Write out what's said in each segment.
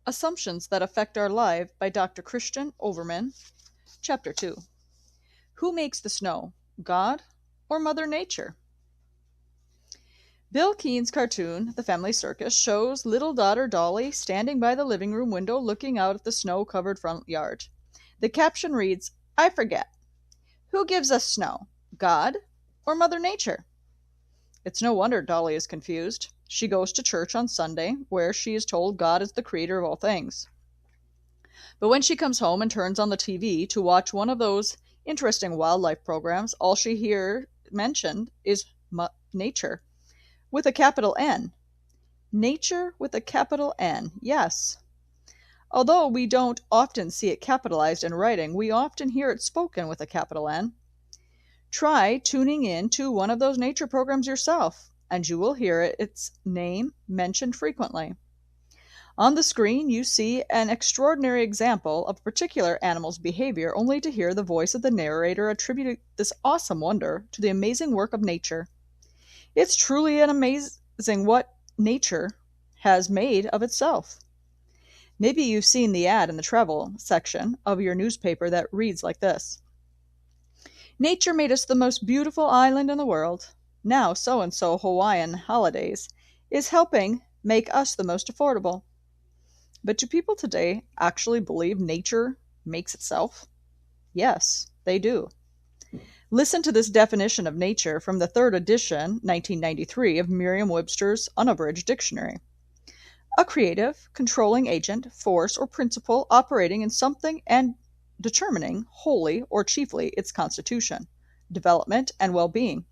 Assumptions That Affect Our Life by Dr. Christian Overman. Chapter 2. Who makes the snow, God or Mother Nature? Bill Keene's cartoon, The Family Circus, shows little daughter Dolly standing by the living room window looking out at the snow-covered front yard. The caption reads, "I forget. Who gives us snow, God or Mother Nature?" It's no wonder Dolly is confused. She goes to church on Sunday, where she is told God is the creator of all things. But when she comes home and turns on the TV to watch one of those interesting wildlife programs, all she hears mentioned is nature, with a capital N. Nature with a capital N, yes. Although we don't often see it capitalized in writing, we often hear it spoken with a capital N. Try tuning in to one of those nature programs yourself, and you will hear its name mentioned frequently. On the screen, you see an extraordinary example of a particular animal's behavior, only to hear the voice of the narrator attribute this awesome wonder to the amazing work of nature. It's truly an amazing what nature has made of itself. Maybe you've seen the ad in the travel section of your newspaper that reads like this: "Nature made us the most beautiful island in the world. Now so-and-so Hawaiian Holidays is helping make us the most affordable." But do people today actually believe nature makes itself? Yes, they do. Listen to this definition of nature from the third edition, 1993, of Merriam-Webster's Unabridged Dictionary. A creative, controlling agent, force, or principle operating in something and determining wholly or chiefly its constitution, development, and well-being.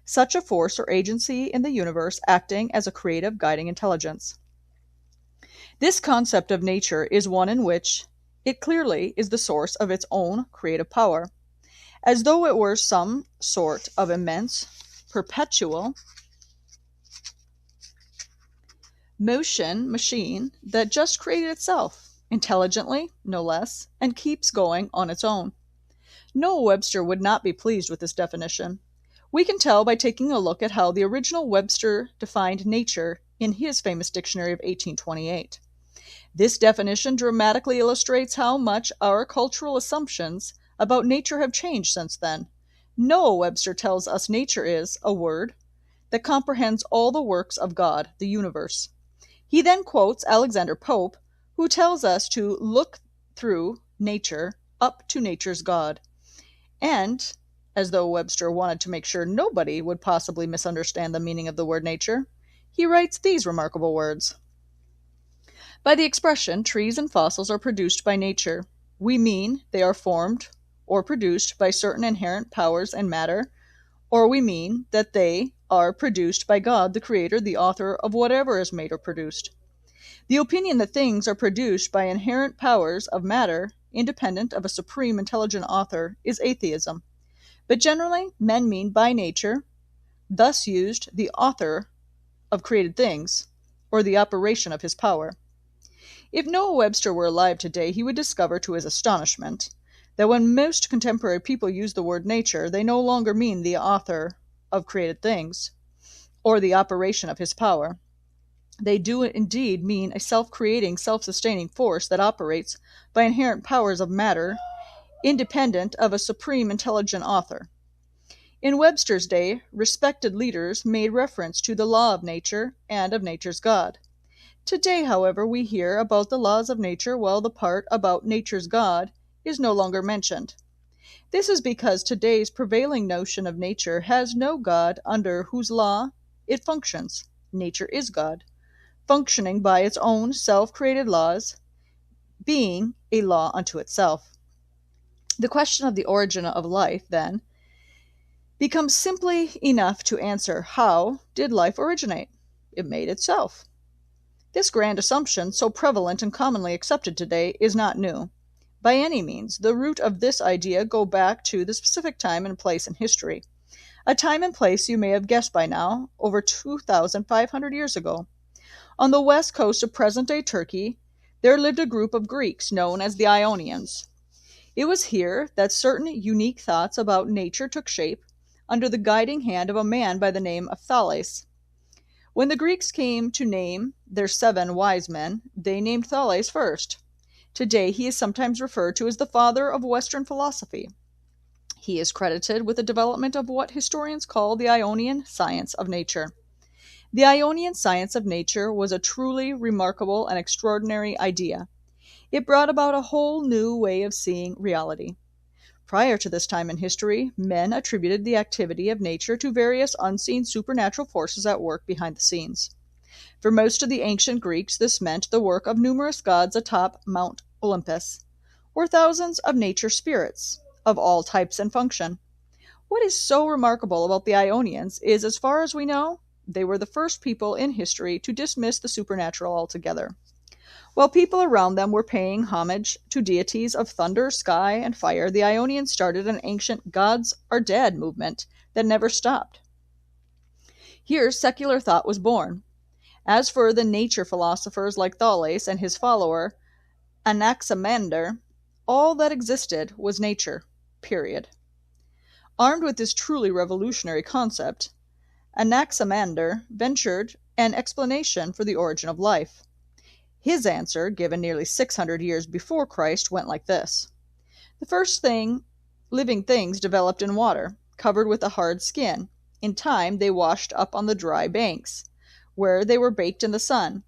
Such a force or agency in the universe acting as a creative guiding intelligence. This concept of nature is one in which it clearly is the source of its own creative power, as though it were some sort of immense, perpetual motion machine that just created itself, intelligently, no less, and keeps going on its own. Noah Webster would not be pleased with this definition. We can tell by taking a look at how the original Webster defined nature in his famous dictionary of 1828. This definition dramatically illustrates how much our cultural assumptions about nature have changed since then. Noah Webster tells us nature is a word that comprehends all the works of God, the universe. He then quotes Alexander Pope, who tells us to look through nature up to nature's God. And, as though Webster wanted to make sure nobody would possibly misunderstand the meaning of the word nature, he writes these remarkable words: "By the expression, trees and fossils are produced by nature, we mean they are formed or produced by certain inherent powers in matter, or we mean that they are produced by God, the Creator, the author of whatever is made or produced. The opinion that things are produced by inherent powers of matter, independent of a supreme intelligent author, is atheism. But generally, men mean by nature, thus used, the author of created things, or the operation of his power." If Noah Webster were alive today, he would discover, to his astonishment, that when most contemporary people use the word nature, they no longer mean the author of created things, or the operation of his power. They do indeed mean a self-creating, self-sustaining force that operates by inherent powers of matter, independent of a supreme intelligent author. In Webster's day, respected leaders made reference to the law of nature and of nature's God. Today, however, we hear about the laws of nature while the part about nature's God is no longer mentioned. This is because today's prevailing notion of nature has no God under whose law it functions. Nature is God, functioning by its own self-created laws, being a law unto itself. The question of the origin of life, then, becomes simply enough to answer: how did life originate? It made itself. This grand assumption, so prevalent and commonly accepted today, is not new. By any means, the root of this idea go back to the specific time and place in history. A time and place you may have guessed by now, over 2,500 years ago. On the west coast of present-day Turkey, there lived a group of Greeks known as the Ionians. It was here that certain unique thoughts about nature took shape under the guiding hand of a man by the name of Thales. When the Greeks came to name their 7 wise men, they named Thales first. Today he is sometimes referred to as the father of Western philosophy. He is credited with the development of what historians call the Ionian science of nature. The Ionian science of nature was a truly remarkable and extraordinary idea. It brought about a whole new way of seeing reality. Prior to this time in history, men attributed the activity of nature to various unseen supernatural forces at work behind the scenes. For most of the ancient Greeks, this meant the work of numerous gods atop Mount Olympus, or thousands of nature spirits of all types and function. What is so remarkable about the Ionians is, as far as we know, they were the first people in history to dismiss the supernatural altogether. While people around them were paying homage to deities of thunder, sky, and fire, the Ionians started an ancient gods are dead movement that never stopped. Here, secular thought was born. As for the nature philosophers like Thales and his follower Anaximander, all that existed was nature, period. Armed with this truly revolutionary concept, Anaximander ventured an explanation for the origin of life. His answer, given nearly 600 years before Christ, went like this. The first living things developed in water, covered with a hard skin. In time, they washed up on the dry banks, where they were baked in the sun.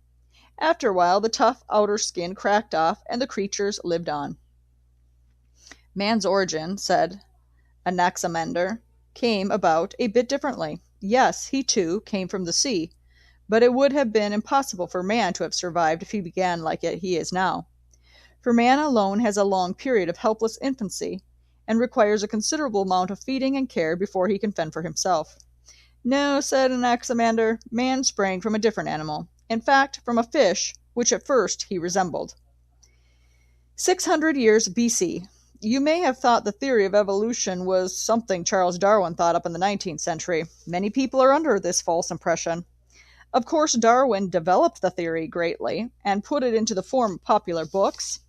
After a while, the tough outer skin cracked off, and the creatures lived on. Man's origin, said Anaximander, came about a bit differently. Yes, he too came from the sea, but it would have been impossible for man to have survived if he began like he is now. For man alone has a long period of helpless infancy, and requires a considerable amount of feeding and care before he can fend for himself. No, said Anaximander, man sprang from a different animal. In fact, from a fish, which at first he resembled. 600 years BC. You may have thought the theory of evolution was something Charles Darwin thought up in the 19th century. Many people are under this false impression. Of course, Darwin developed the theory greatly and put it into the form of popular books.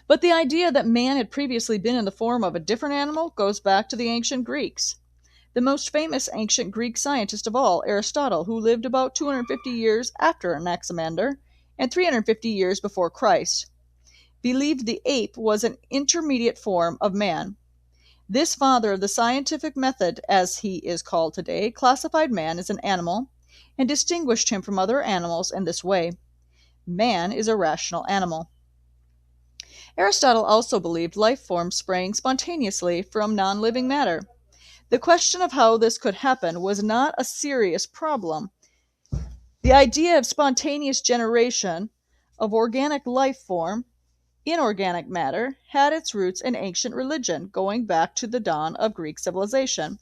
But the idea that man had previously been in the form of a different animal goes back to the ancient Greeks. The most famous ancient Greek scientist of all, Aristotle, who lived about 250 years after Anaximander and 350 years before Christ, believed the ape was an intermediate form of man. This father of the scientific method, as he is called today, classified man as an animal and distinguished him from other animals in this way. Man is a rational animal. Aristotle also believed life forms sprang spontaneously from non-living matter. The question of how this could happen was not a serious problem. The idea of spontaneous generation of organic life form, inorganic matter, had its roots in ancient religion, going back to the dawn of Greek civilization.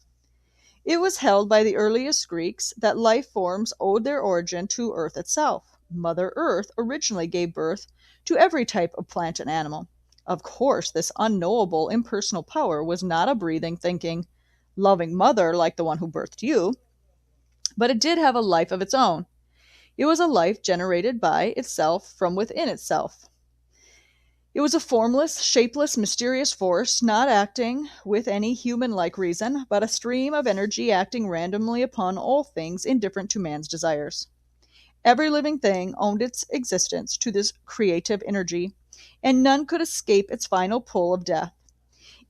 It was held by the earliest Greeks that life forms owed their origin to Earth itself. Mother Earth originally gave birth to every type of plant and animal. Of course, this unknowable, impersonal power was not a breathing, thinking, loving mother like the one who birthed you, but it did have a life of its own. It was a life generated by itself from within itself. It was a formless, shapeless, mysterious force, not acting with any human-like reason, but a stream of energy acting randomly upon all things indifferent to man's desires. Every living thing owed its existence to this creative energy, and none could escape its final pull of death.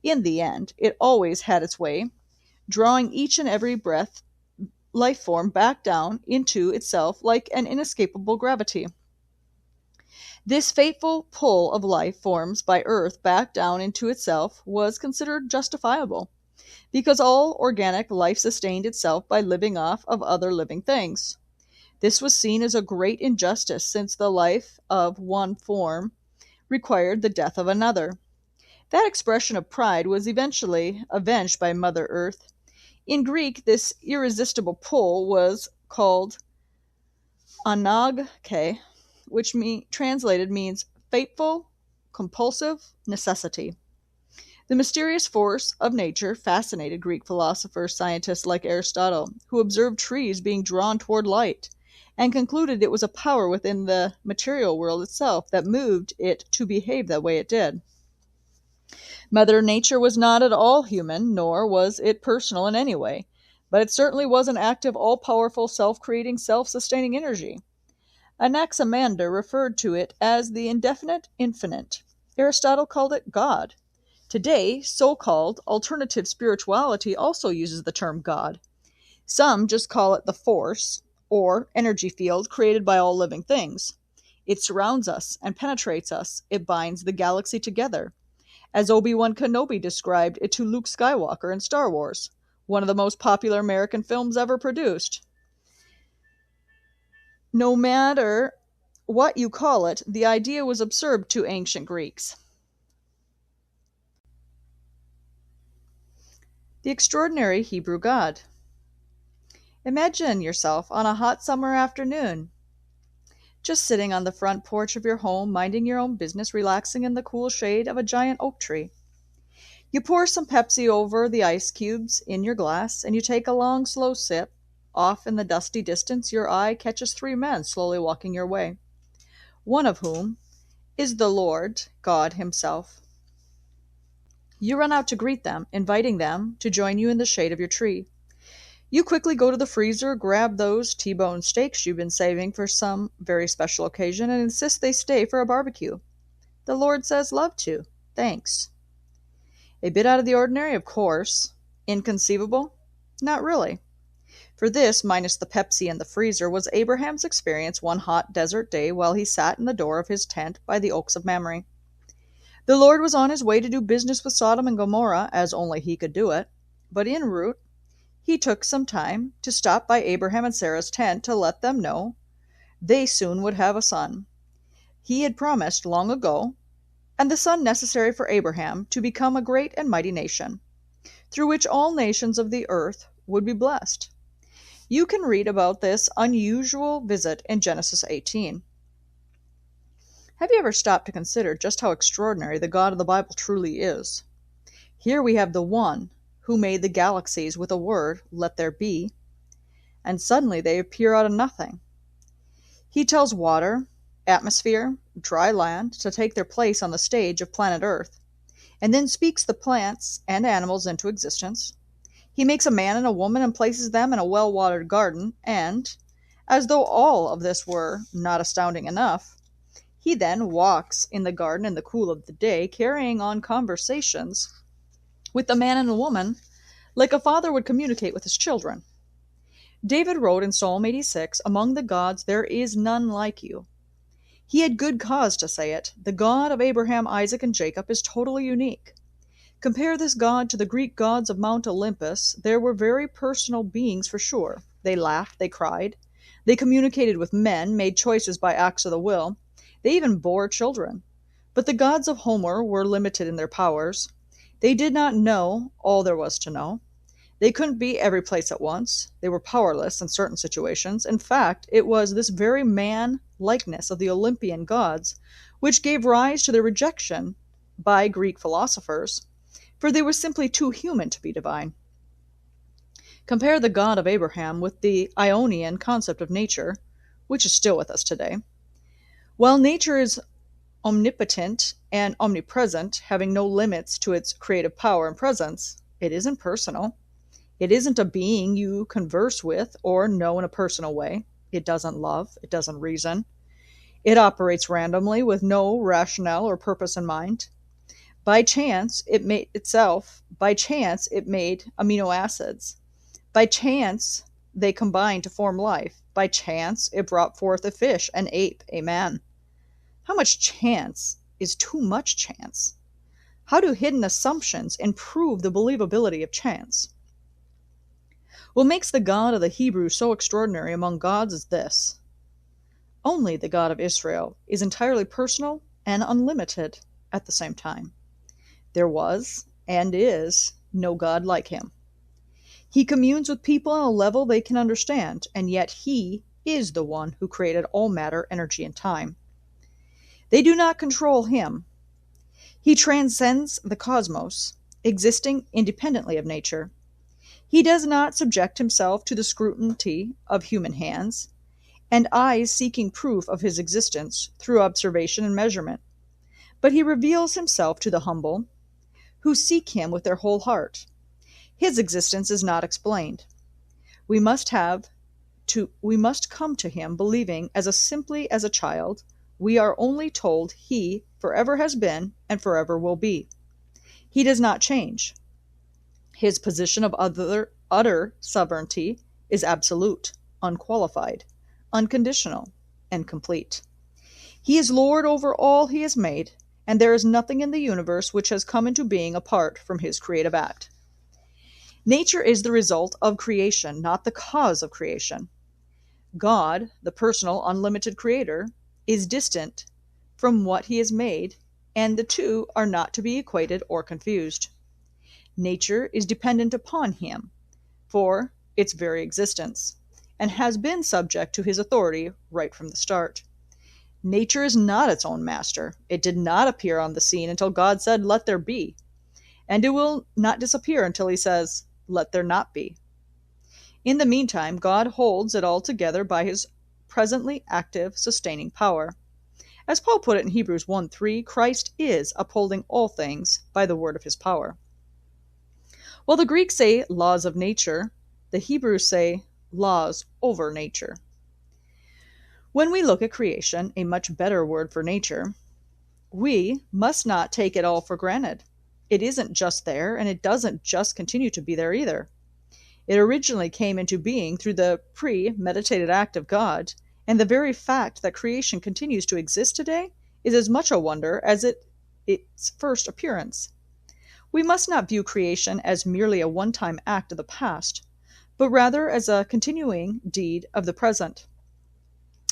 In the end, it always had its way, drawing each and every life form back down into itself like an inescapable gravity. This fateful pull of life forms by Earth back down into itself was considered justifiable, because all organic life sustained itself by living off of other living things. This was seen as a great injustice, since the life of one form required the death of another. That expression of pride was eventually avenged by Mother Earth. In Greek, this irresistible pull was called anagke, which translated means fateful, compulsive necessity. The mysterious force of nature fascinated Greek philosophers, scientists like Aristotle, who observed trees being drawn toward light, and concluded it was a power within the material world itself that moved it to behave that way it did. Mother Nature was not at all human, nor was it personal in any way. but it certainly was an active, all-powerful, self-creating, self-sustaining energy. Anaximander referred to it as the indefinite infinite. Aristotle called it God. Today, so-called alternative spirituality also uses the term God. Some just call it the force, or energy field created by all living things. It surrounds us and penetrates us. It binds the galaxy together. As Obi-Wan Kenobi described it to Luke Skywalker in Star Wars, one of the most popular American films ever produced. No matter what you call it, the idea was absurd to ancient Greeks. The extraordinary Hebrew God. Imagine yourself on a hot summer afternoon, just sitting on the front porch of your home, minding your own business, relaxing in the cool shade of a giant oak tree. You pour some Pepsi over the ice cubes in your glass, and you take a long, slow sip. Off in the dusty distance, your eye catches three men slowly walking your way, one of whom is the Lord God himself. You run out to greet them, inviting them to join you in the shade of your tree. You quickly go to the freezer, grab those T-bone steaks you've been saving for some very special occasion, and insist they stay for a barbecue. The Lord says, "Love to. Thanks." A bit out of the ordinary, of course. Inconceivable? Not really. For this, minus the Pepsi and the freezer, was Abraham's experience one hot desert day while he sat in the door of his tent by the oaks of Mamre. The Lord was on his way to do business with Sodom and Gomorrah, as only he could do it, but en route he took some time to stop by Abraham and Sarah's tent to let them know they soon would have a son. He had promised long ago, and the son necessary for Abraham to become a great and mighty nation, through which all nations of the earth would be blessed. You can read about this unusual visit in Genesis 18. Have you ever stopped to consider just how extraordinary the God of the Bible truly is? Here we have the one who made the galaxies with a word, "Let there be," and suddenly they appear out of nothing. He tells water, atmosphere, dry land to take their place on the stage of planet Earth, and then speaks the plants and animals into existence. He makes a man and a woman and places them in a well-watered garden, and, as though all of this were not astounding enough, he then walks in the garden in the cool of the day, carrying on conversations with the man and the woman like a father would communicate with his children. David wrote in Psalm 86, "Among the gods there is none like you." He had good cause to say it. The God of Abraham, Isaac, and Jacob is totally unique. Compare this God to the Greek gods of Mount Olympus. There were very personal beings for sure. They laughed, they cried, they communicated with men, made choices by acts of the will. They even bore children. But the gods of Homer were limited in their powers. They did not know all there was to know. They couldn't be every place at once. They were powerless in certain situations. In fact, it was this very man-likeness of the Olympian gods which gave rise to their rejection by Greek philosophers, for they were simply too human to be divine. Compare the God of Abraham with the Ionian concept of nature, which is still with us today. While nature is omnipotent and omnipresent, having no limits to its creative power and presence, it isn't personal. It isn't a being you converse with or know in a personal way. It doesn't love. It doesn't reason. It operates randomly with no rationale or purpose in mind. By chance, it made amino acids. By chance, they combined to form life. By chance, it brought forth a fish, an ape, a man. How much chance is too much chance? How do hidden assumptions improve the believability of chance? What makes the God of the Hebrews so extraordinary among gods is this: only the God of Israel is entirely personal and unlimited at the same time. There was, and is, no God like him. He communes with people on a level they can understand, and yet he is the one who created all matter, energy, and time. They do not control him. He transcends the cosmos, existing independently of nature. He does not subject himself to the scrutiny of human hands and eyes seeking proof of his existence through observation and measurement, but he reveals himself to the humble, who seek him with their whole heart. His existence is not explained. We must come to him believing as simply as a child. We are only told he forever has been and forever will be. He does not change. His position of utter sovereignty is absolute, unqualified, unconditional, and complete. He is Lord over all he has made, and there is nothing in the universe which has come into being apart from his creative act. Nature is the result of creation, not the cause of creation. God, the personal, unlimited creator, is distant from what he has made, and the two are not to be equated or confused. Nature is dependent upon him for its very existence, and has been subject to his authority right from the start. Nature is not its own master. It did not appear on the scene until God said, "Let there be," and it will not disappear until he says, "Let there not be." In the meantime, God holds it all together by his presently active, sustaining power. As Paul put it in Hebrews 1:3, Christ is upholding all things by the word of his power. While the Greeks say laws of nature, the Hebrews say laws over nature. When we look at creation, a much better word for nature, we must not take it all for granted. It isn't just there, and it doesn't just continue to be there either. It originally came into being through the premeditated act of God, and the very fact that creation continues to exist today is as much a wonder as its first appearance. We must not view creation as merely a one-time act of the past, but rather as a continuing deed of the present.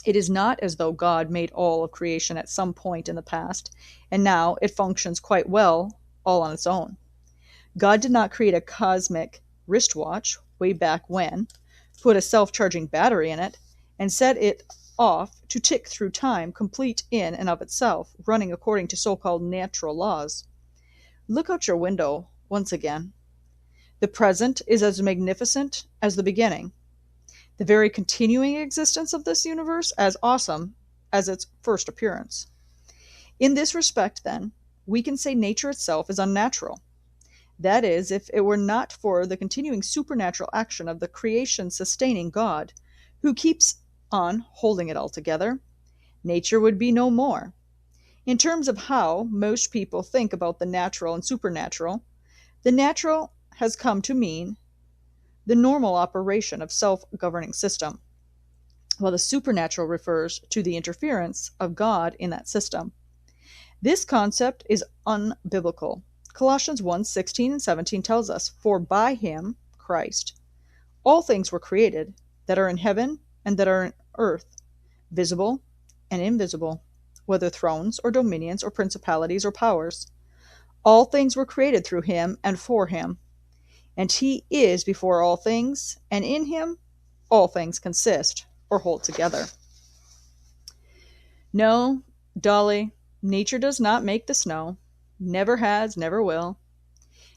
It is not as though God made all of creation at some point in the past, and now it functions quite well all on its own. God did not create a cosmic wristwatch way back when, put a self-charging battery in it, and set it off to tick through time, complete in and of itself, running according to so-called natural laws. Look out your window once again. The present is as magnificent as the beginning. The very continuing existence of this universe as awesome as its first appearance. In this respect, then, we can say nature itself is unnatural. That is, if it were not for the continuing supernatural action of the creation-sustaining God, who keeps on holding it all together, nature would be no more. In terms of how most people think about the natural and supernatural, the natural has come to mean the normal operation of self-governing system, while the supernatural refers to the interference of God in that system. This concept is unbiblical. Colossians 1:16 and 17 tells us, "For by him, Christ, all things were created, that are in heaven and that are in earth, visible and invisible, whether thrones or dominions or principalities or powers. All things were created through him and for him. And he is before all things, and in him all things consist or hold together." No, Dolly, nature does not make the snow. Never has, never will.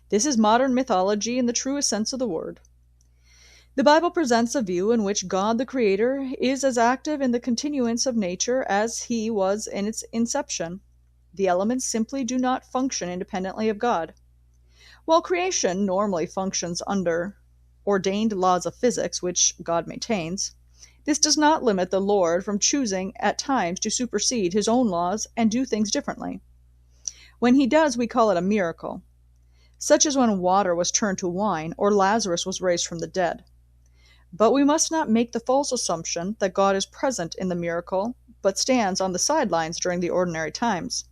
This is modern mythology in the truest sense of the word. The Bible presents a view in which God the Creator is as active in the continuance of nature as he was in its inception. The elements simply do not function independently of God. While creation normally functions under ordained laws of physics which God maintains, this does not limit the Lord from choosing at times to supersede his own laws and do things differently. When he does, we call it a miracle, such as when water was turned to wine or Lazarus was raised from the dead. But we must not make the false assumption that God is present in the miracle, but stands on the sidelines during the ordinary times.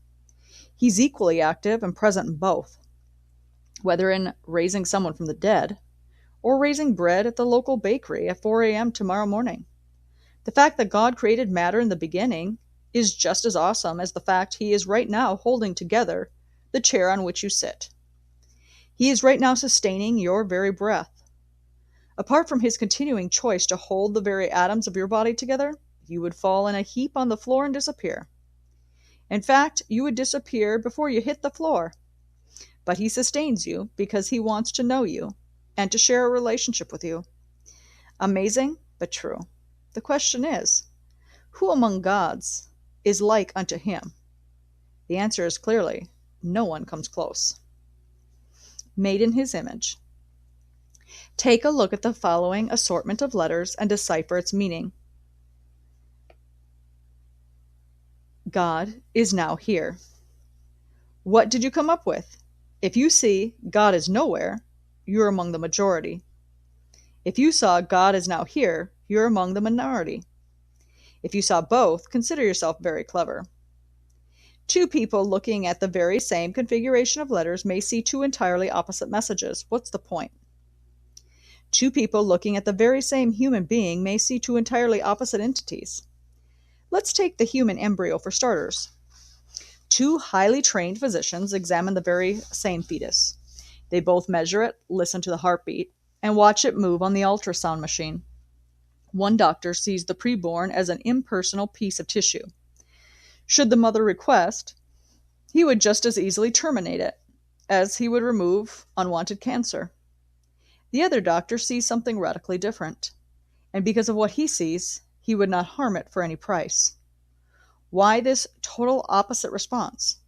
He's equally active and present in both, whether in raising someone from the dead or raising bread at the local bakery at 4 a.m. tomorrow morning. The fact that God created matter in the beginning is just as awesome as the fact he is right now holding together the chair on which you sit. He is right now sustaining your very breath. Apart from his continuing choice to hold the very atoms of your body together, you would fall in a heap on the floor and disappear. In fact, you would disappear before you hit the floor. But he sustains you because he wants to know you and to share a relationship with you. Amazing, but true. The question is, who among gods is like unto him? The answer is clearly, no one comes close. Made in his image. Take a look at the following assortment of letters and decipher its meaning. God is now here. What did you come up with? If you see God is nowhere, you're among the majority. If you saw God is now here, you're among the minority. If you saw both, consider yourself very clever. Two people looking at the very same configuration of letters may see two entirely opposite messages. What's the point? Two people looking at the very same human being may see two entirely opposite entities. Let's take the human embryo for starters. Two highly trained physicians examine the very same fetus. They both measure it, listen to the heartbeat, and watch it move on the ultrasound machine. One doctor sees the preborn as an impersonal piece of tissue. Should the mother request, he would just as easily terminate it as he would remove unwanted cancer. The other doctor sees something radically different, and because of what he sees, he would not harm it for any price. Why this total opposite response?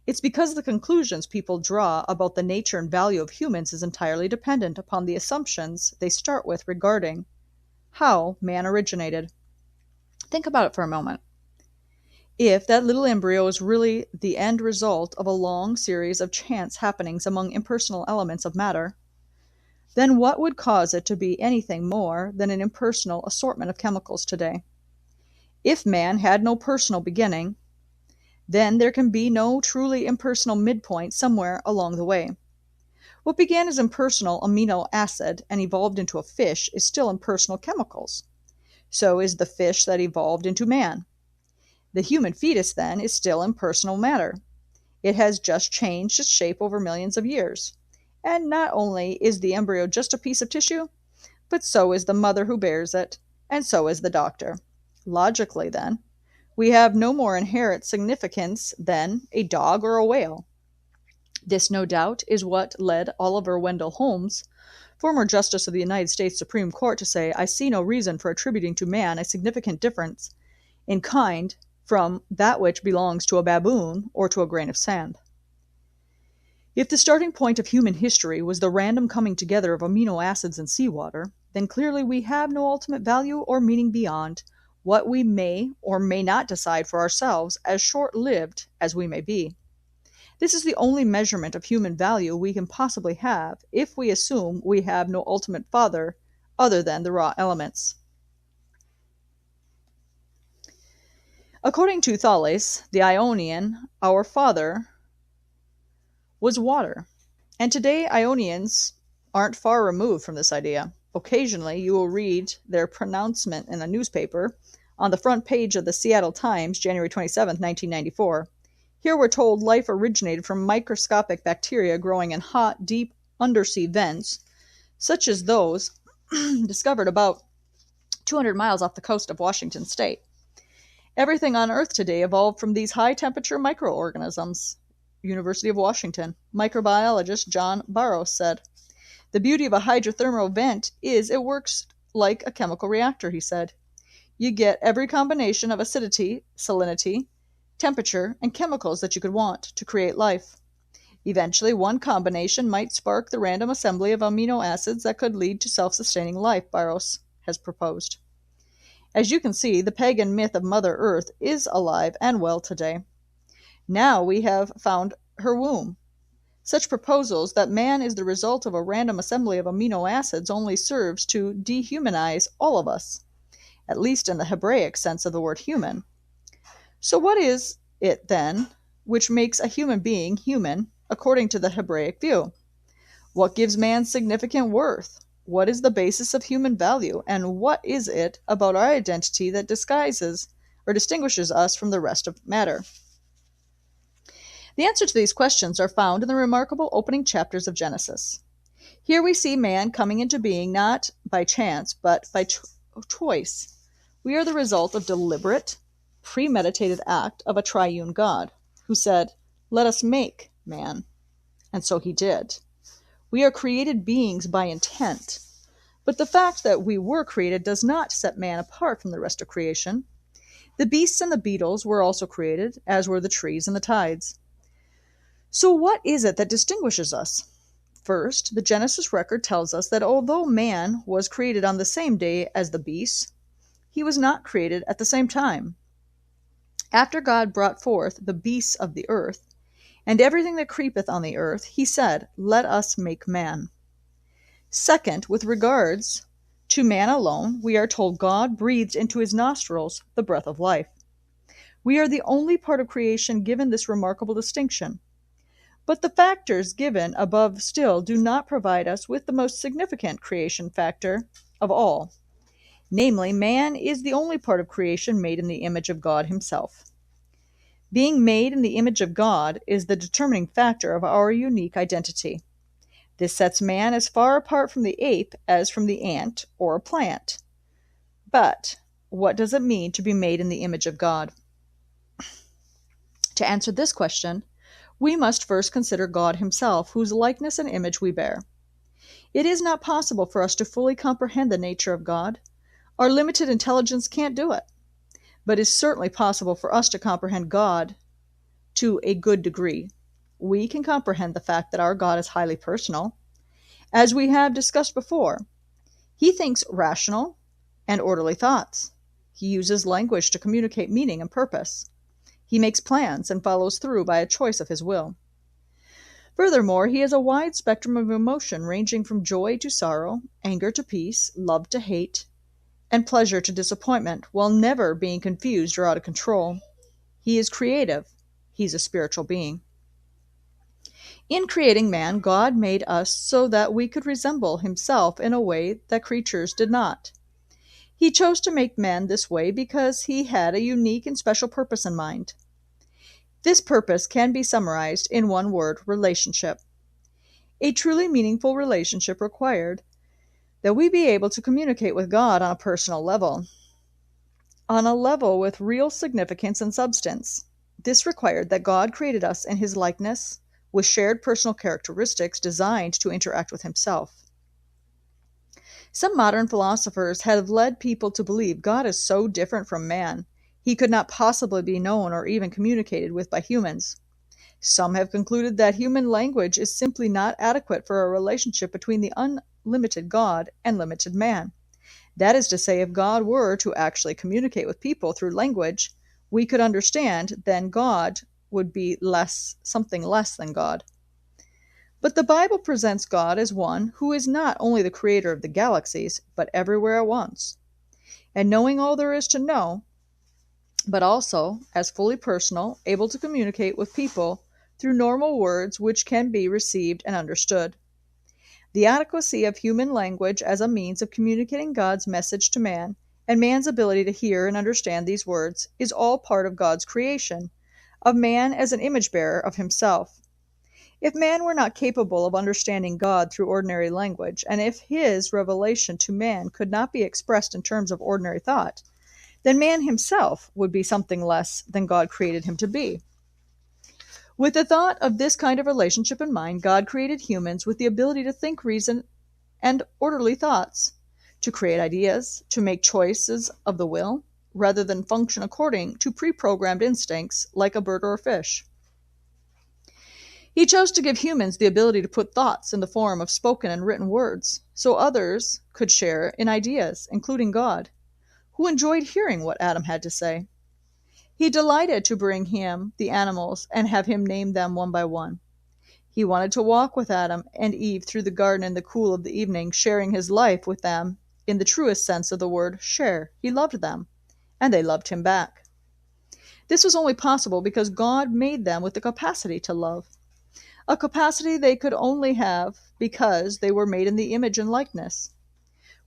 It's because the conclusions people draw about the nature and value of humans is entirely dependent upon the assumptions they start with regarding how man originated. Think about it for a moment. If that little embryo is really the end result of a long series of chance happenings among impersonal elements of matter, then what would cause it to be anything more than an impersonal assortment of chemicals today? If man had no personal beginning, then there can be no truly impersonal midpoint somewhere along the way. What began as impersonal amino acid and evolved into a fish is still impersonal chemicals. So is the fish that evolved into man. The human fetus, then, is still impersonal matter. It has just changed its shape over millions of years. And not only is the embryo just a piece of tissue, but so is the mother who bears it, and so is the doctor. Logically, then, we have no more inherent significance than a dog or a whale. This, no doubt, is what led Oliver Wendell Holmes, former Justice of the United States Supreme Court, to say, "I see no reason for attributing to man a significant difference in kind from that which belongs to a baboon or to a grain of sand." If the starting point of human history was the random coming together of amino acids in seawater, then clearly we have no ultimate value or meaning beyond what we may or may not decide for ourselves, as short-lived as we may be. This is the only measurement of human value we can possibly have if we assume we have no ultimate father other than the raw elements. According to Thales, the Ionian, our father was water. And today Ionians aren't far removed from this idea. Occasionally you will read their pronouncement in a newspaper on the front page of the Seattle Times, January 27, 1994. Here we're told life originated from microscopic bacteria growing in hot, deep undersea vents, such as those discovered about 200 miles off the coast of Washington state. Everything on Earth today evolved from these high-temperature microorganisms. University of Washington microbiologist John Barrows said, "The beauty of a hydrothermal vent is it works like a chemical reactor," he said. "You get every combination of acidity, salinity, temperature, and chemicals that you could want to create life. Eventually, one combination might spark the random assembly of amino acids that could lead to self-sustaining life," Barrows has proposed. As you can see, the pagan myth of Mother Earth is alive and well today. Now we have found her womb. Such proposals that man is the result of a random assembly of amino acids only serves to dehumanize all of us, at least in the Hebraic sense of the word human. So what is it, then, which makes a human being human according to the Hebraic view? What gives man significant worth? What is the basis of human value? And what is it about our identity that disguises or distinguishes us from the rest of matter? The answer to these questions are found in the remarkable opening chapters of Genesis. Here we see man coming into being not by chance, but by choice. We are the result of deliberate, premeditated act of a triune God, who said, "Let us make man." And so he did. We are created beings by intent. But the fact that we were created does not set man apart from the rest of creation. The beasts and the beetles were also created, as were the trees and the tides. So what is it that distinguishes us? First, the Genesis record tells us that although man was created on the same day as the beasts, he was not created at the same time. After God brought forth the beasts of the earth, and everything that creepeth on the earth, he said, Let us make man. Second, with regards to man alone, we are told God breathed into his nostrils the breath of life. We are the only part of creation given this remarkable distinction. But the factors given above still do not provide us with the most significant creation factor of all. Namely, man is the only part of creation made in the image of God himself. Being made in the image of God is the determining factor of our unique identity. This sets man as far apart from the ape as from the ant or a plant. But what does it mean to be made in the image of God? To answer this question, we must first consider God himself, whose likeness and image we bear. It is not possible for us to fully comprehend the nature of God. Our limited intelligence can't do it. But it is certainly possible for us to comprehend God to a good degree. We can comprehend the fact that our God is highly personal. As we have discussed before, he thinks rational and orderly thoughts. He uses language to communicate meaning and purpose. He makes plans and follows through by a choice of his will. Furthermore, he has a wide spectrum of emotion ranging from joy to sorrow, anger to peace, love to hate, and pleasure to disappointment, while never being confused or out of control. He is creative. He's a spiritual being. In creating man, God made us so that we could resemble himself in a way that creatures did not. He chose to make man this way because he had a unique and special purpose in mind. This purpose can be summarized in one word: relationship. A truly meaningful relationship required that we be able to communicate with God on a personal level, on a level with real significance and substance. This required that God created us in his likeness, with shared personal characteristics designed to interact with himself. Some modern philosophers have led people to believe God is so different from man, he could not possibly be known or even communicated with by humans. Some have concluded that human language is simply not adequate for a relationship between the unlimited God and limited man. That is to say, if God were to actually communicate with people through language we could understand, then God would be something less than God. But the Bible presents God as one who is not only the creator of the galaxies, but everywhere at once, and knowing all there is to know, but also as fully personal, able to communicate with people through normal words which can be received and understood. The adequacy of human language as a means of communicating God's message to man, and man's ability to hear and understand these words, is all part of God's creation, of man as an image-bearer of himself. If man were not capable of understanding God through ordinary language, and if his revelation to man could not be expressed in terms of ordinary thought, then man himself would be something less than God created him to be. With the thought of this kind of relationship in mind, God created humans with the ability to think, reason, and orderly thoughts, to create ideas, to make choices of the will, rather than function according to pre-programmed instincts like a bird or a fish. He chose to give humans the ability to put thoughts in the form of spoken and written words, so others could share in ideas, including God, who enjoyed hearing what Adam had to say. He delighted to bring him the animals and have him name them one by one. He wanted to walk with Adam and Eve through the garden in the cool of the evening, sharing his life with them in the truest sense of the word share. He loved them, and they loved him back. This was only possible because God made them with the capacity to love, a capacity they could only have because they were made in the image and likeness.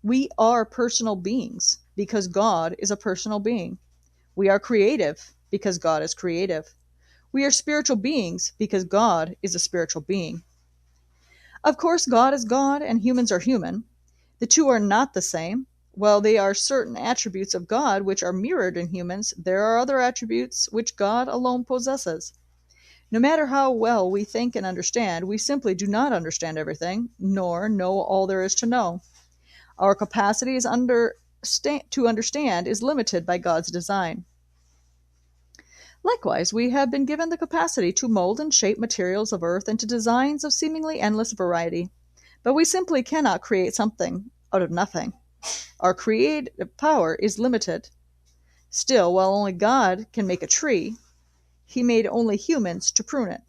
We are personal beings because God is a personal being. We are creative because God is creative. We are spiritual beings because God is a spiritual being. Of course, God is God and humans are human. The two are not the same. While they are certain attributes of God which are mirrored in humans, there are other attributes which God alone possesses. No matter how well we think and understand, we simply do not understand everything, nor know all there is to know. Our capacity to understand is limited by God's design. Likewise, we have been given the capacity to mold and shape materials of earth into designs of seemingly endless variety. But we simply cannot create something out of nothing. Our creative power is limited. Still, while only God can make a tree, he made only humans to prune it.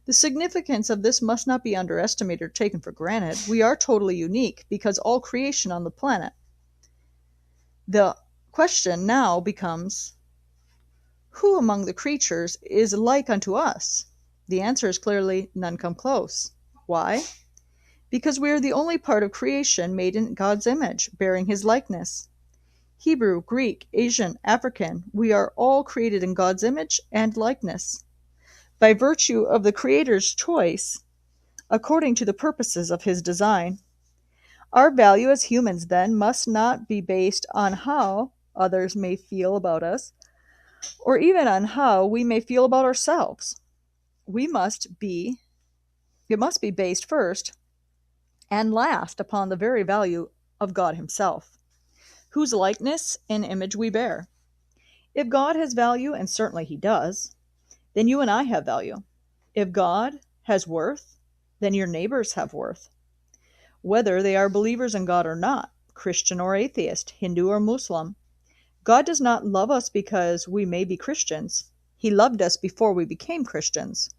The significance of this must not be underestimated or taken for granted. We are totally unique because all creation on the planet. The question now becomes, who among the creatures is like unto us? The answer is clearly none come close. Why? Because we are the only part of creation made in God's image, bearing his likeness. Hebrew, Greek, Asian, African, we are all created in God's image and likeness. By virtue of the Creator's choice, according to the purposes of his design. Our value as humans, then, must not be based on how others may feel about us, or even on how we may feel about ourselves. It must be based first and last upon the very value of God himself, whose likeness and image we bear. If God has value, and certainly he does, then you and I have value. If God has worth, then your neighbors have worth. Whether they are believers in God or not, Christian or atheist, Hindu or Muslim, God does not love us because we may be Christians. He loved us before we became Christians.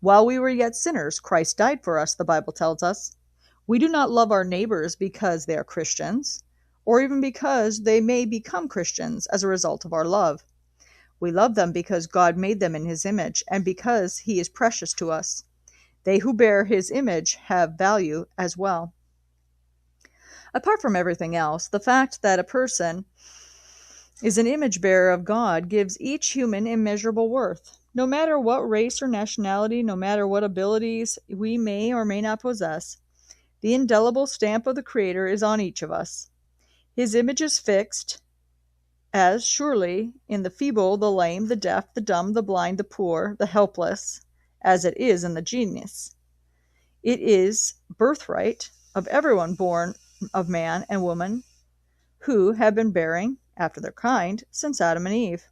While we were yet sinners, Christ died for us, the Bible tells us. We do not love our neighbors because they are Christians, or even because they may become Christians as a result of our love. We love them because God made them in his image, and because he is precious to us. They who bear his image have value as well. Apart from everything else, the fact that a person is an image bearer of God gives each human immeasurable worth. No matter what race or nationality, no matter what abilities we may or may not possess, the indelible stamp of the Creator is on each of us. His image is fixed as surely in the feeble, the lame, the deaf, the dumb, the blind, the poor, the helpless, as it is in the genius. It is birthright of everyone born of man and woman who have been bearing, after their kind, since Adam and Eve.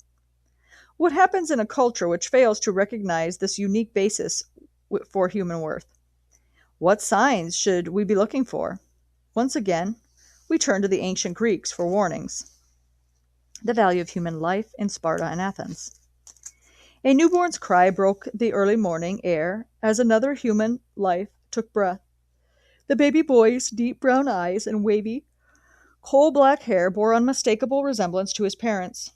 What happens in a culture which fails to recognize this unique basis for human worth? What signs should we be looking for? Once again, we turn to the ancient Greeks for warnings. The value of human life in Sparta and Athens. A newborn's cry broke the early morning air as another human life took breath. The baby boy's deep brown eyes and wavy, coal-black hair bore unmistakable resemblance to his parents.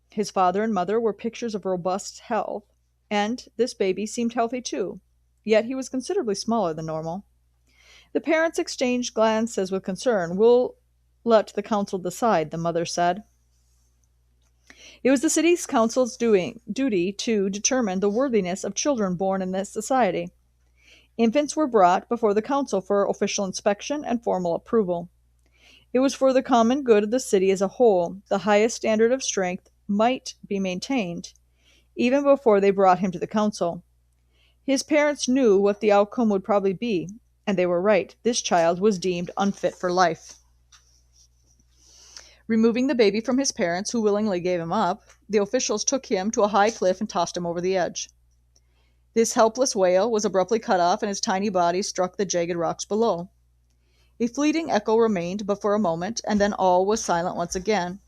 His father and mother were pictures of robust health, and this baby seemed healthy too, yet he was considerably smaller than normal. The parents exchanged glances with concern. "We'll let the council decide," the mother said. It was the city council's duty to determine the worthiness of children born in this society. Infants were brought before the council for official inspection and formal approval. It was for the common good of the city as a whole. The highest standard of strength might be maintained, even before they brought him to the council. His parents knew what the outcome would probably be, and they were right. This child was deemed unfit for life. Removing the baby from his parents, who willingly gave him up, the officials took him to a high cliff and tossed him over the edge. This helpless wail was abruptly cut off, and his tiny body struck the jagged rocks below. A fleeting echo remained but for a moment, and then all was silent once again.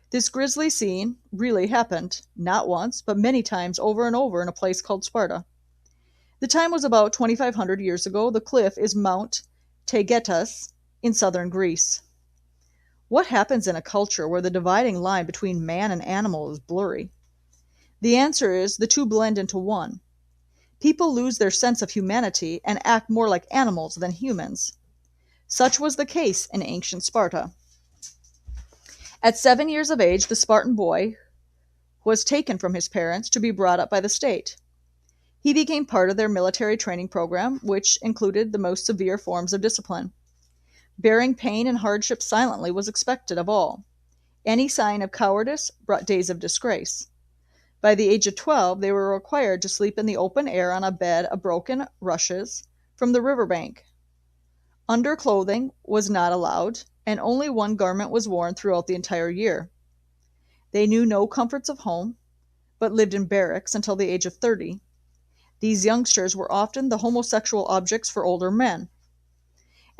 This grisly scene really happened, not once, but many times over and over in a place called Sparta. The time was about 2,500 years ago. The cliff is Mount Taygetus in southern Greece. What happens in a culture where the dividing line between man and animal is blurry? The answer is the two blend into one. People lose their sense of humanity and act more like animals than humans. Such was the case in ancient Sparta. At 7 years of age, the Spartan boy was taken from his parents to be brought up by the state. He became part of their military training program, which included the most severe forms of discipline. Bearing pain and hardship silently was expected of all. Any sign of cowardice brought days of disgrace. By the age of 12, they were required to sleep in the open air on a bed of broken rushes from the riverbank. Underclothing was not allowed, and only one garment was worn throughout the entire year. They knew no comforts of home, but lived in barracks until the age of 30. These youngsters were often the homosexual objects for older men.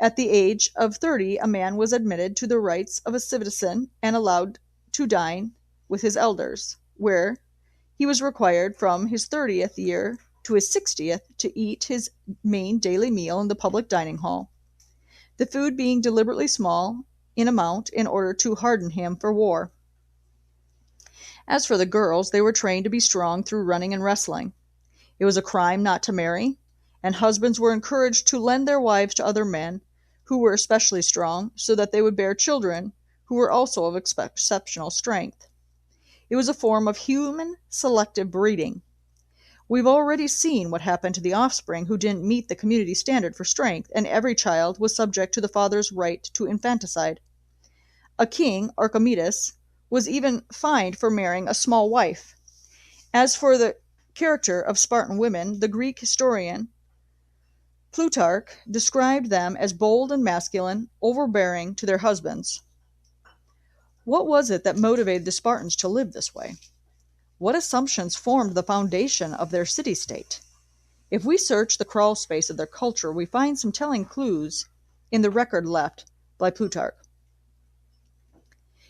At the age of 30, a man was admitted to the rights of a citizen and allowed to dine with his elders, where he was required from his 30th year to his 60th to eat his main daily meal in the public dining hall, the food being deliberately small in amount in order to harden him for war. As for the girls, they were trained to be strong through running and wrestling. It was a crime not to marry, and husbands were encouraged to lend their wives to other men who were especially strong, so that they would bear children who were also of exceptional strength. It was a form of human selective breeding. We've already seen what happened to the offspring who didn't meet the community standard for strength, and every child was subject to the father's right to infanticide. A king, Archimedes, was even fined for marrying a small wife. As for the character of Spartan women, the Greek historian Plutarch described them as bold and masculine, overbearing to their husbands. What was it that motivated the Spartans to live this way? What assumptions formed the foundation of their city-state? If we search the crawl space of their culture, we find some telling clues in the record left by Plutarch.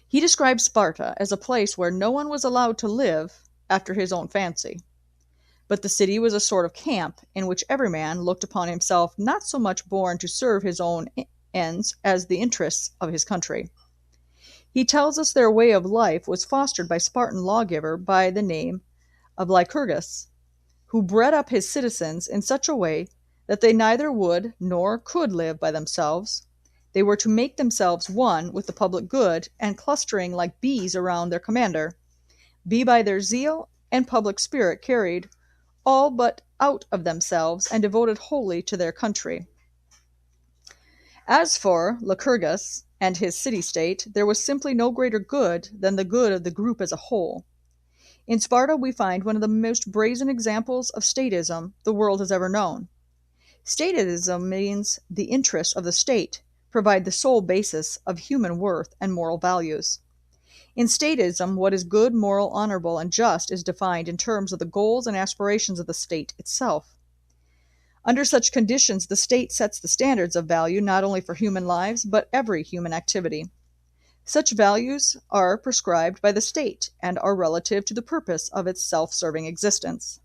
He described Sparta as a place where no one was allowed to live after his own fancy. But the city was a sort of camp in which every man looked upon himself not so much born to serve his own ends as the interests of his country. He tells us their way of life was fostered by a Spartan lawgiver by the name of Lycurgus, who bred up his citizens in such a way that they neither would nor could live by themselves. They were to make themselves one with the public good, and clustering like bees around their commander, be by their zeal and public spirit carried all but out of themselves and devoted wholly to their country. As for Lycurgus and his city-state, there was simply no greater good than the good of the group as a whole. In Sparta we find one of the most brazen examples of statism the world has ever known. Statism means the interests of the state provide the sole basis of human worth and moral values. In statism, what is good, moral, honorable, and just is defined in terms of the goals and aspirations of the state itself. Under such conditions, the state sets the standards of value not only for human lives, but every human activity. Such values are prescribed by the state and are relative to the purpose of its self-serving existence.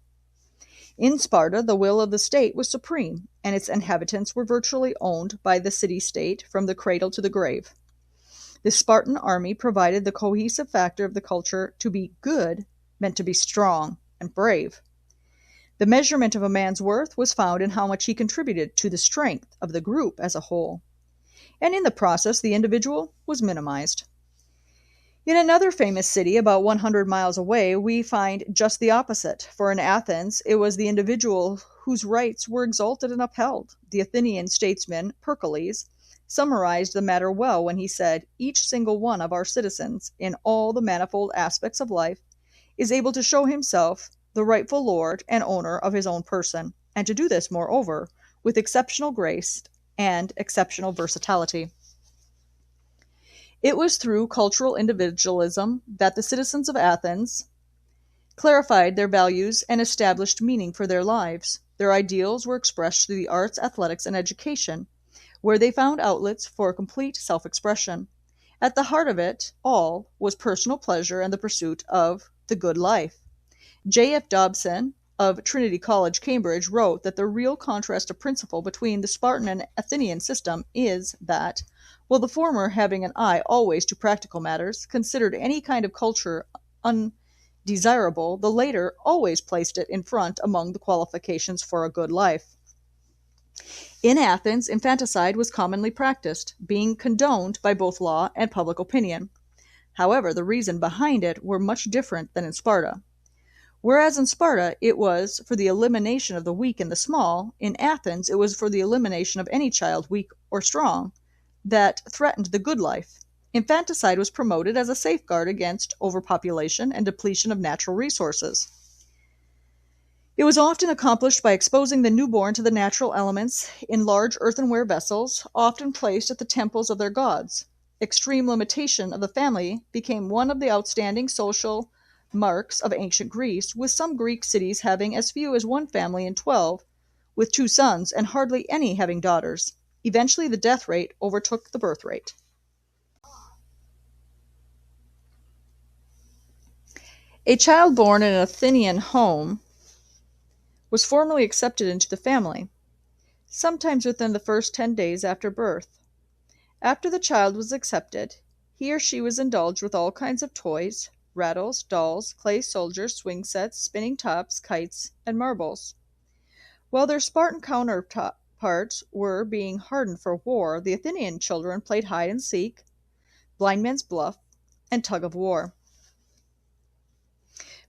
In Sparta, the will of the state was supreme, and its inhabitants were virtually owned by the city-state from the cradle to the grave. The Spartan army provided the cohesive factor of the culture. To be good meant to be strong and brave. The measurement of a man's worth was found in how much he contributed to the strength of the group as a whole, and in the process the individual was minimized. In another famous city about 100 miles away, we find just the opposite, for in Athens it was the individual whose rights were exalted and upheld. The Athenian statesman Pericles summarized the matter well when he said, "Each single one of our citizens, in all the manifold aspects of life, is able to show himself the rightful lord and owner of his own person, and to do this, moreover, with exceptional grace and exceptional versatility." It was through cultural individualism that the citizens of Athens clarified their values and established meaning for their lives. Their ideals were expressed through the arts, athletics, and education, where they found outlets for complete self-expression. At the heart of it all was personal pleasure and the pursuit of the good life. J.F. Dobson of Trinity College, Cambridge, wrote that the real contrast of principle between the Spartan and Athenian system is that, while the former, having an eye always to practical matters, considered any kind of culture undesirable, the later always placed it in front among the qualifications for a good life. In Athens, infanticide was commonly practiced, being condoned by both law and public opinion. However, the reason behind it were much different than in Sparta. Whereas in Sparta it was for the elimination of the weak and the small, in Athens it was for the elimination of any child, weak or strong, that threatened the good life. Infanticide was promoted as a safeguard against overpopulation and depletion of natural resources. It was often accomplished by exposing the newborn to the natural elements in large earthenware vessels, often placed at the temples of their gods. Extreme limitation of the family became one of the outstanding social marks of ancient Greece, with some Greek cities having as few as one family in 12, with 2 sons, and hardly any having daughters. Eventually, the death rate overtook the birth rate. A child born in an Athenian home was formally accepted into the family, sometimes within the first 10 days after birth. After the child was accepted, he or she was indulged with all kinds of toys, rattles, dolls, clay soldiers, swing sets, spinning tops, kites, and marbles. While their Spartan counterparts were being hardened for war, the Athenian children played hide and seek, blind man's buff, and tug of war.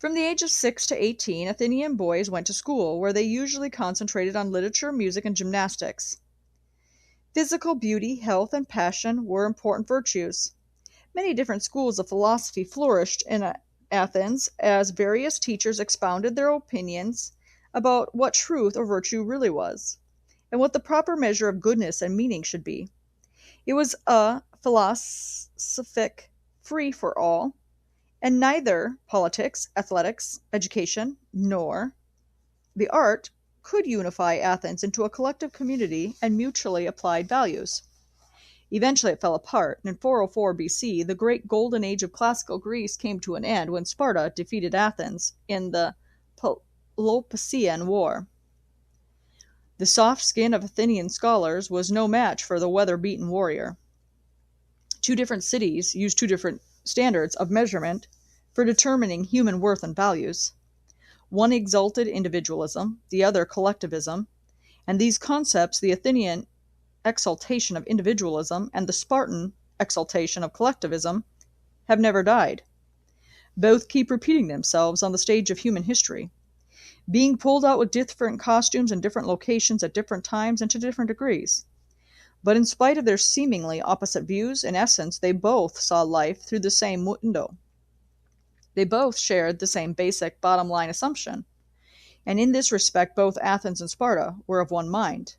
From the age of 6 to 18, Athenian boys went to school, where they usually concentrated on literature, music, and gymnastics. Physical beauty, health, and passion were important virtues. Many different schools of philosophy flourished in Athens as various teachers expounded their opinions about what truth or virtue really was, and what the proper measure of goodness and meaning should be. It was a philosophic free-for-all, and neither politics, athletics, education, nor the art could unify Athens into a collective community and mutually applied values. Eventually it fell apart, and in 404 BC, the great golden age of classical Greece came to an end when Sparta defeated Athens in the Peloponnesian War. The soft skin of Athenian scholars was no match for the weather-beaten warrior. 2 different cities used 2 different standards of measurement for determining human worth and values. One exalted individualism, the other collectivism, and these concepts, the Athenian exaltation of individualism and the Spartan exaltation of collectivism, have never died. Both keep repeating themselves on the stage of human history, being pulled out with different costumes in different locations at different times and to different degrees. But in spite of their seemingly opposite views, in essence, they both saw life through the same window. They both shared the same basic bottom-line assumption, and in this respect both Athens and Sparta were of one mind.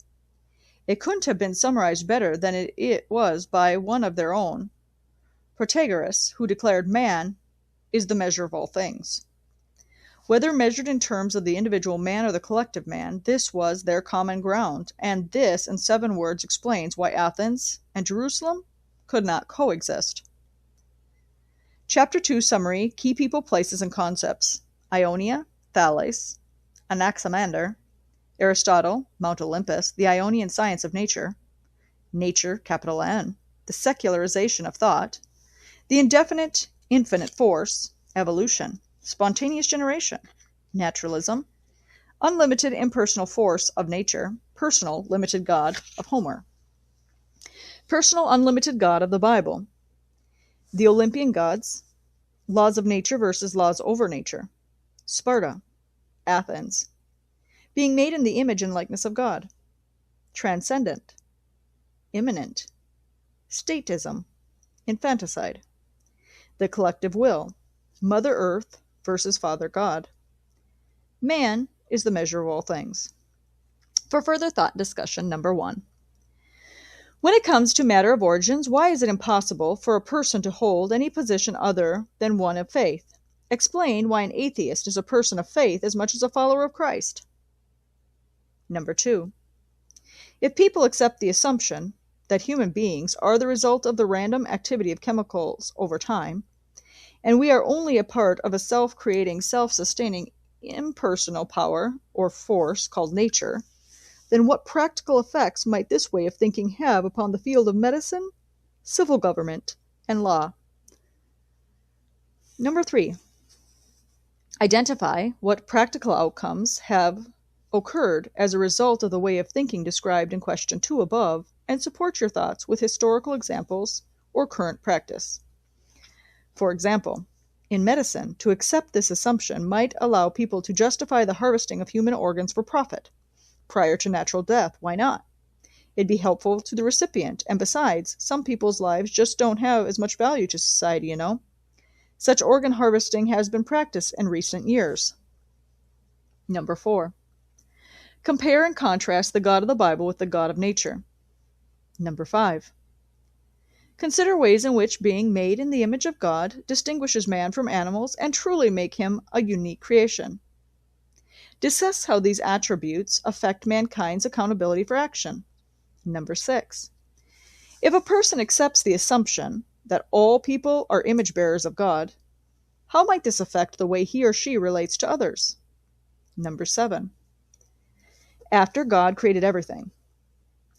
It couldn't have been summarized better than it was by one of their own, Protagoras, who declared man is the measure of all things. Whether measured in terms of the individual man or the collective man, this was their common ground, and this in 7 words explains why Athens and Jerusalem could not coexist. Chapter 2 Summary, Key People, Places, and Concepts. Ionia, Thales, Anaximander, Aristotle, Mount Olympus, the Ionian science of nature, nature, capital N, the secularization of thought, the indefinite, infinite force, evolution, spontaneous generation, naturalism, unlimited impersonal force of nature, personal limited God of Homer, personal unlimited God of the Bible, the Olympian gods, laws of nature versus laws over nature, Sparta, Athens, being made in the image and likeness of God, transcendent, immanent, statism, infanticide, the collective will, Mother Earth versus Father God. Man is the measure of all things. For further thought discussion, number 1. When it comes to matter of origins, why is it impossible for a person to hold any position other than one of faith? Explain why an atheist is a person of faith as much as a follower of Christ. Number 2. If people accept the assumption that human beings are the result of the random activity of chemicals over time, and we are only a part of a self-creating, self-sustaining, impersonal power or force called nature, then what practical effects might this way of thinking have upon the field of medicine, civil government, and law? Number 3. Identify what practical outcomes have occurred as a result of the way of thinking described in question 2 above, and support your thoughts with historical examples or current practice. For example, in medicine, to accept this assumption might allow people to justify the harvesting of human organs for profit. Prior to natural death, why not? It'd be helpful to the recipient, and besides, some people's lives just don't have as much value to society, you know. Such organ harvesting has been practiced in recent years. Number 4. Compare and contrast the God of the Bible with the God of nature. Number 5. Consider ways in which being made in the image of God distinguishes man from animals and truly make him a unique creation. Discuss how these attributes affect mankind's accountability for action. Number 6. If a person accepts the assumption that all people are image bearers of God, how might this affect the way he or she relates to others? Number 7. After God created everything,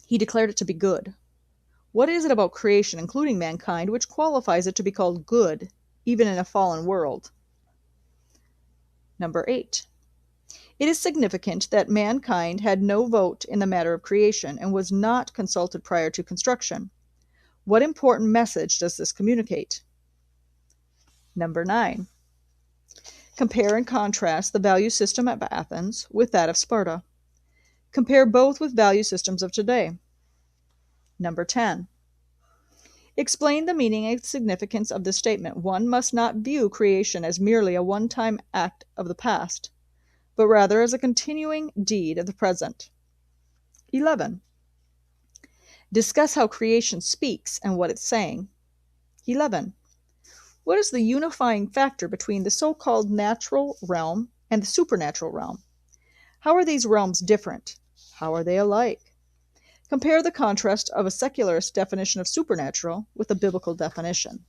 he declared it to be good. What is it about creation, including mankind, which qualifies it to be called good, even in a fallen world? Number 8. It is significant that mankind had no vote in the matter of creation and was not consulted prior to construction. What important message does this communicate? Number 9. Compare and contrast the value system of Athens with that of Sparta. Compare both with value systems of today. Number 10. Explain the meaning and significance of this statement. One must not view creation as merely a one-time act of the past, but rather as a continuing deed of the present. 11. Discuss how creation speaks and what it's saying. 11. What is the unifying factor between the so-called natural realm and the supernatural realm? How are these realms different? How are they alike? Compare the contrast of a secularist definition of supernatural with a biblical definition.